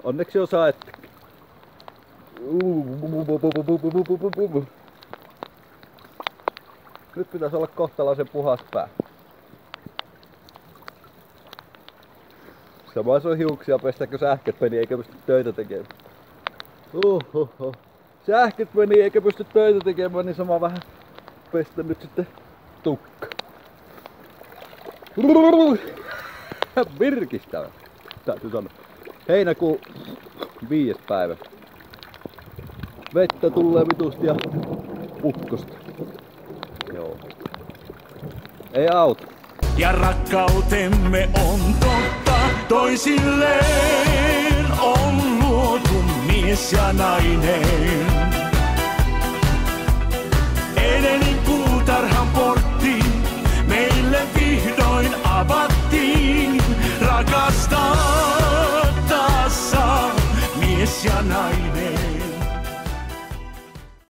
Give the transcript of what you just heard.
Onneksi osaatte. Nyt pitäisi olla kohtalaisen puhas pää. Sama se on hiuksia pestäkö sähköt meni eikä pysty töitä tekemään. Sähköt meni eikä pysty töitä tekemään, niin sama vähän pestä nyt sitten tukka. Virkistävä, täytyy sanoa. Heinäkuun 5. päivä. Vettä tulee vitusti ja ukkosta. Joo. Ei auta. Ja rakkautemme on totta, toisilleen on luotu mies ja nainen. Edenin puutarhan portti meille vihdoin avattiin. Rakastaa taas saa mies ja nainen.